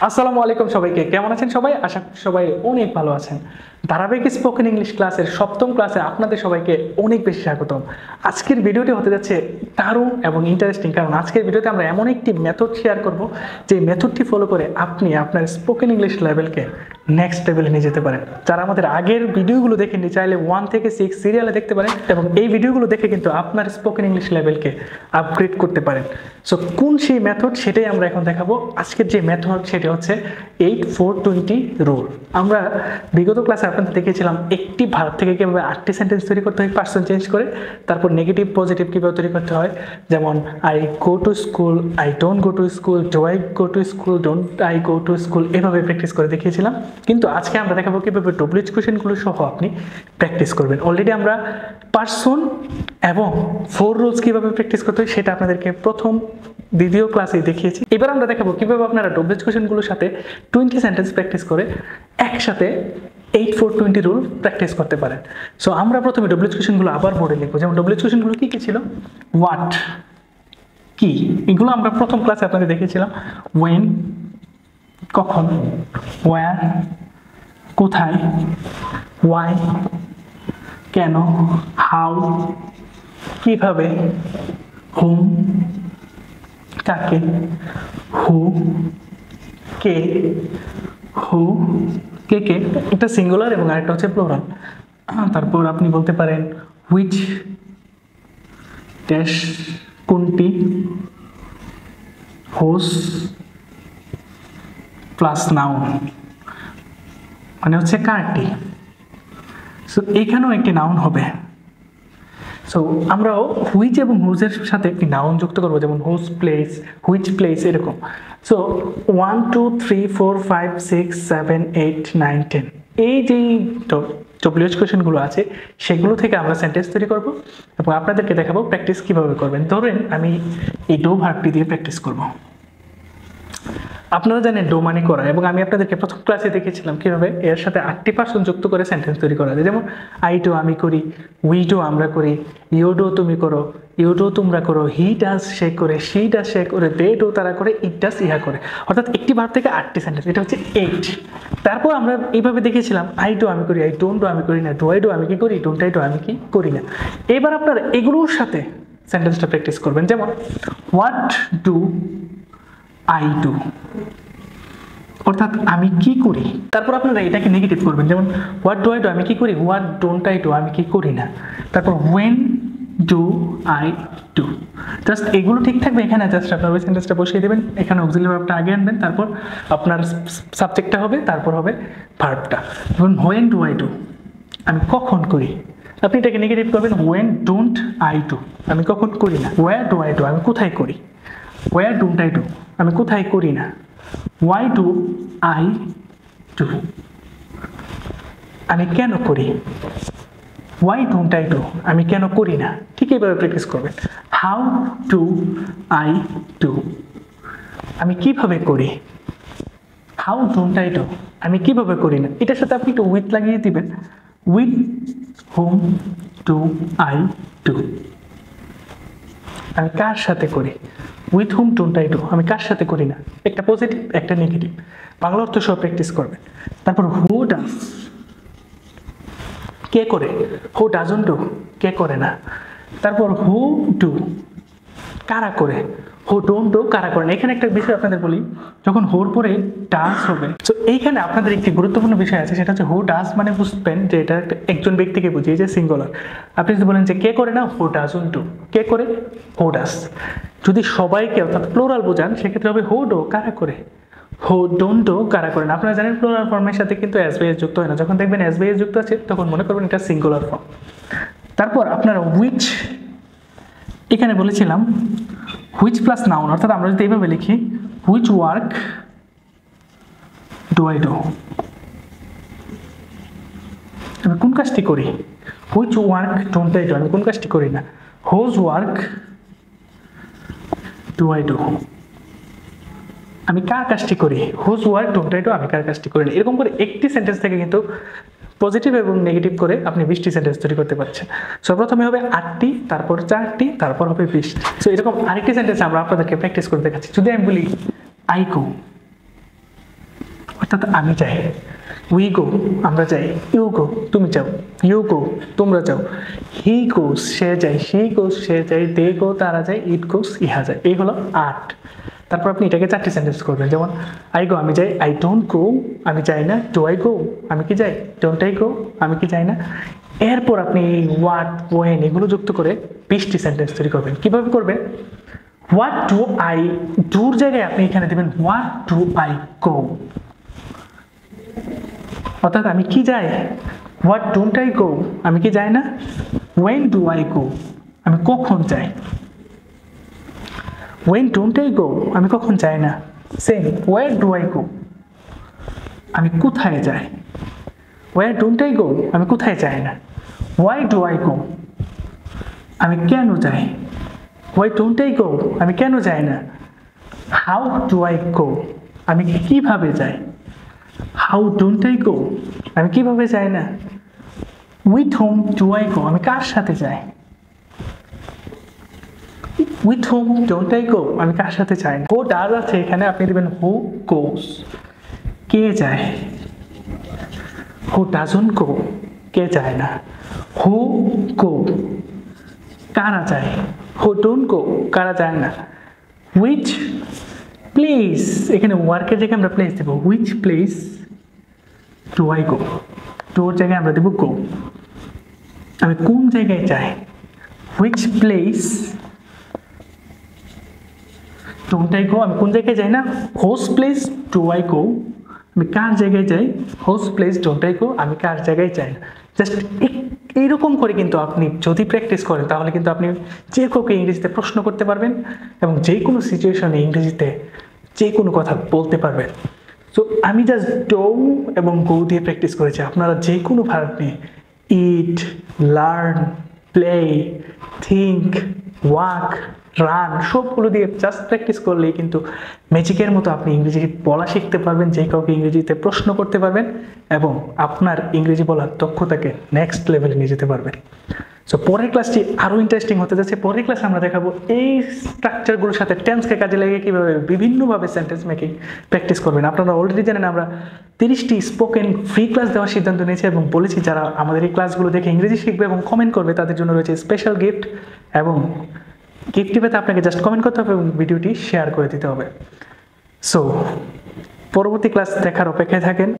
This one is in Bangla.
আসসালামু আলাইকুম সবাইকে, কেমন আছেন সবাই? আশা করি সবাই অনেক ভালো আছেন। ধারাবাহিক স্পোকেন ইংলিশ ক্লাসের সপ্তম ক্লাসে আপনাদের সবাইকে অনেক বেশি স্বাগতম। আজকের ভিডিওটি হতে যাচ্ছে দারুণ এবং ইন্টারেস্টিং, কারণ আজকের ভিডিওতে আমরা এমন একটি মেথড শেয়ার করব যে মেথডটি ফলো করে আপনি আপনার স্পোকেন ইংলিশ লেভেলকে নেক্সট লেভেলে নিয়ে যেতে পারেন। যারা আমাদের আগের ভিডিওগুলো দেখেননি চাইলে 1 থেকে 6 সিরিয়ালে দেখতে পারেন এবং এই ভিডিওগুলো দেখে কিন্তু আপনার স্পোকেন ইংলিশ লেভেলকে আপগ্রেড করতে পারেন। সো কোন সেই মেথড সেটাই আমরা এখন দেখাবো। আজকের যে মেথড সেটা হচ্ছে 8-4-20 রুল। আমরা বিগত ক্লাসে আপনাদের দেখিয়েছিলাম একটি ভার্ব থেকে কীভাবে 8টি সেন্টেন্স তৈরি করতে হয় পার্সন চেঞ্জ করে, তারপর নেগেটিভ পজিটিভ কীভাবে তৈরি করতে হয়, যেমন I go to school, I don't go to school, do I go to school, don't I go to school, এভাবে প্র্যাকটিস করে দেখিয়েছিলাম। কিন্তু আজকে আমরা দেখাবো কীভাবে ডব্লিউএইচ কোয়েশ্চেনগুলো সহ আপনি প্র্যাকটিস করবেন। অলরেডি আমরা পার্সন এবং 4 রুলস কীভাবে প্র্যাকটিস করতে হয় সেটা আপনাদেরকে প্রথম দ্বিতীয় ক্লাসে দেখিয়েছি। এবার আমরা দেখাবো কীভাবে আপনারা ডব্লিউএইচ কোয়েশ্চেনগুলোর সাথে 20 সেন্টেন্স প্র্যাকটিস করে একসাথে 8-4-20 রুল প্র্যাকটিস করতে পারেন। সো আমরা প্রথমে ডব্লিউএইচ কোয়েশ্চেনগুলো আবার বোর্ডে লিখবো। যেমন ডব্লিউএইচ কোয়েশ্চেনগুলো কী কী ছিল? হোয়াট, কি, এগুলো আমরা প্রথম ক্লাসে আপনাদের দেখিয়েছিলাম। ওয়েন, কখন, ওয়্যার, কোথায়, ওয়াই, কেন, হাউ, কিভাবে, হুম, কাকে, হু, কে, হু, কে কে, একটা সিঙ্গুলার এবং আরেকটা হচ্ছে প্লুরাল। তারপর আপনি বলতে পারেন হুইচ, ড্যাশ, কোনটি, হোস প্লাস নাউন মানে হচ্ছে কারটি। সো এখানেও একটি নাউন হবে। সো আমরাও হুইচ এবং হুজের সাথে একটি নাউন যুক্ত করবো, যেমন হুজ প্লেস, হুইচ প্লেস, এরকম। সো 1 2 3 4 5 6 7 8 9 10 এই যেই ডব্লিউএইচ কোয়েশ্চেনগুলো আছে সেগুলো থেকে আমরা সেন্টেন্স তৈরি করবো এবং আপনাদেরকে দেখাবো প্র্যাকটিস কীভাবে করবেন। ধরেন আমি এই ডো ভার্বটি দিয়ে প্র্যাকটিস করবো। আপনারা জানেন ডো মানে করা, এবং আমি আপনাদেরকে প্রথম ক্লাসে দেখেছিলাম কীভাবে এর সাথে 8টি পার্সন যুক্ত করে সেন্টেন্স তৈরি করা যায়। যেমন আই ডো আমি করি, উই ডো আমরা করি, ইউ ডো তুমি করো, ইউ ডো তোমরা করো, হি ডাজ সে করে, শি ডাজ সে করে, দে ডো তারা করে, ইট ডাজ ইহা করে। অর্থাৎ একটি ভার্ব থেকে 8টি সেন্টেন্স, এটা হচ্ছে 8। তারপর আমরা এইভাবে দেখেছিলাম আই ডো আমি করি, আই ডোন্ট ডো আমি করি না, ডু আই ডো আমি কি করি, ডোন্ট আই ডো আমি কি করি না। এবার আপনারা এগুলোর সাথে সেন্টেন্সটা প্র্যাকটিস করবেন। যেমন হোয়াট ডু আই ডু, অর্থাৎ আমি কি করি। তারপর আপনারা এটাকে নেগেটিভ করবেন, যেমন হোয়াট ডু আই ডু আমি কি করি, হোয়াট ডোন্ট আই ডু আমি কি করি না। তারপর when do I do, just এগুলো ঠিক থাকবে। এখানে জাস্ট আপনার ওই সেন্টেন্সটা বসিয়ে দেবেন, এখানে অক্সিলারি ভার্বটা আগে আনবেন, তারপর আপনার সাবজেক্টটা হবে, তারপর হবে ভার্বটা। যেমন হোয়েন ডু আই ডু আমি কখন করি, আপনি এটাকে নেগেটিভ করবেন। হোয়েন ডোন্ট আই ডু আমি কখন করি না। ওয়্যার ডু আই ডু আমি কোথায় করি, ওয়্যার ডোন্ট আই ডু আমি কোথায় করি না। Why do I do আমি কেন করি। Why don't I do আমি কেন করি না। ঠিক এইভাবে প্র্যাকটিস করবেন। How do I do আমি কিভাবে করি। How don't I do আমি কিভাবে করি না। এটার সাথে আপনি একটু উইথ লাগিয়ে দিবেন। With whom do I do আমি কার সাথে করি। With hmm don't I do আমি কার সাথে করি না। একটা পজিটিভ একটা নেগেটিভ, বাংলা অর্থ সহ প্র্যাকটিস করবেন। তারপর হু ডাজ কে করে, হু ডাজন্ট ডু কে করে না। তারপর হু ডু কারা করে, হু ডোন্ট ডু কারা করে না। এখানে একটা বিষয় আপনাদের বলি, যখন হোর পরে ডাজ হবে, তো এইখানে আপনাদের একটি গুরুত্বপূর্ণ বিষয় আছে, সেটা হচ্ছে হু ডাজ মানে বুঝবেন যে এটা একজন ব্যক্তিকে বুঝিয়ে, যে সিঙ্গুলার। আপনি যদি বলেন যে কে করে না, হু ডাজন্ট ডু, কে করে, হু ডাজ। যদি সবাইকে অর্থাৎ প্লোরাল বোঝান সেক্ষেত্রে হবে হু ডো কারা করে, হু ডোন্ট ডো কারা করে না। আপনারা জানেন প্লোরাল ফর্মের সাথে কিন্তু এস বাই এস যুক্ত হয় না। যখন দেখবেন এস বাই এস যুক্ত আছে তখন মনে করবেন এটা সিঙ্গুলার ফর্ম। তারপর আপনারা হুইচ, এখানে বলেছিলাম হুইচ প্লাস নাউন, অর্থাৎ আমরা যদি এইভাবে লিখি which work do I do আমি কোন কাজটি করি। Which work don't I do আমি কোন কাজটি করি না। Whose work do I do আমি কার কাজটি করি। Whose work don't I do আমি কার কাজটি করি না। এরকম করে একটি সেন্টেন্স থেকে কিন্তু পজিটিভ এবং নেগেটিভ করে আপনি 20টি সেন্টেন্স তৈরি করতে পারছেন। সো প্রথমে হবে 8টি, তারপর 4টি, তারপর হবে 20টি। সো এরকম আরেকটি সেন্টেন্স আমরা আপনাদেরকে প্র্যাকটিস করে দেখাচ্ছি। যদি আমি বলি আই গো, অর্থাৎ আমি যাই, উই গো আমরা যাই, ইউ গো তুমি যাও, ইউ গো তোমরা যাও, হি গোস সে যায়, শি গোস সে যায়, দে গো তারা যায়, ইট গোস ইহা যায়। এই হলো 8। তারপর আপনি এটাকে 4টি সেন্টেন্স করবেন, যেমন আই গো আমি যাই, আই ডোন্ট গো আমি যাই না, ডু আই গো আমি কি যাই, ডোন্ট আই গো আমি কি যাই না। এরপর আপনি হোয়াট, ওয়েন এগুলো যুক্ত করে 20টি সেন্টেন্স তৈরি করবেন। কিভাবে করবেন? হোয়াট ডু আই, ডুর জায়গায় আপনি এখানে দেবেন হোয়াট ডু আই গো, অর্থাৎ আমি কি যাই। হোয়াট ডোন্ট আই গো আমি কি যাই না। ওয়েন ডু আই গো আমি কখন যাই। ওয়েন ডোন্ট আই গো আমি কখন যাই না। Same war do I go আমি কোথায় যাই। ওয়ার ডোন্ট আই গো আমি কোথায় যাই না। ওয়াই ডু আই গো আমি কেন যাই। ওয়াই ডোন্ট আই গো আমি কেন যাই না। হাউ ডু আই গো আমি কিভাবে যাই। হাউ ডোন্ট আই গো আমি কিভাবে যাই না। With whom do I go আমি কার সাথে যাই। With home don't I go আমি কার সাথে যাই না। হু ডাজ আছে এখানে আপনি দেবেন হু গোস কে যায়। হু ডাজন্ট গো কে যায় না। হু গো কারা যায়। হু ডোন্ট গো কারা যায় না। হুইচ প্লেস এখানে ওয়ার্কের জায়গায় আমরা প্লেস দেবো। Which place do I go, ডোর জায়গায় আমরা দেবো গো। আমি কোন জায়গায় যাই। Which place don't I go আমি কোন জায়গায় যাই না। Whose place do I go আমি কার জায়গায় যাই। Whose place don't I go আমি কার জায়গায় যাই না। জাস্ট এইরকম করে কিন্তু আপনি যদি প্র্যাকটিস করেন তাহলে কিন্তু আপনি যে কাউকে ইংরেজিতে প্রশ্ন করতে পারবেন এবং যে কোনো সিচুয়েশনে ইংরেজিতে যে কোনো কথা বলতে পারবেন। সো আমি জাস্ট ডো এবং গো দিয়ে প্র্যাকটিস করেছি। আপনারা যে কোনো ভার্ব নিয়ে eat, learn, play, think, walk, run সবগুলো দিয়ে জাস্ট প্র্যাকটিস করলেই কিন্তু ম্যাজিকের মতো আপনি ইংরেজি বলা শিখতে পারবেন, যে কাউকে ইংরেজিতে প্রশ্ন করতে পারবেন এবং আপনার ইংরেজি বলার দক্ষতাকে নেক্সট লেভেলে নিয়ে যেতে পারবেন। সো পরের ক্লাসটি আরও ইন্টারেস্টিং হতে যাচ্ছে। পরের ক্লাসে আমরা দেখাবো এই স্ট্রাকচারগুলোর সাথে টেন্সকে কাজে লাগিয়ে কীভাবে বিভিন্নভাবে সেন্টেন্স মেকিং প্র্যাকটিস করবেন। আপনারা অলরেডি জানেন আমরা 30টি স্পোকেন ফ্রি ক্লাস দেওয়ার সিদ্ধান্ত নিয়েছি এবং বলেছি যারা আমাদের এই ক্লাসগুলো দেখে ইংরেজি শিখবে এবং কমেন্ট করবে তাদের জন্য রয়েছে স্পেশাল গিফট। এবং গিফটটি পেতে আপনাকে জাস্ট কমেন্ট করতে হবে এবং ভিডিওটি শেয়ার করে দিতে হবে। সো পরবর্তী ক্লাস দেখার অপেক্ষায় থাকেন।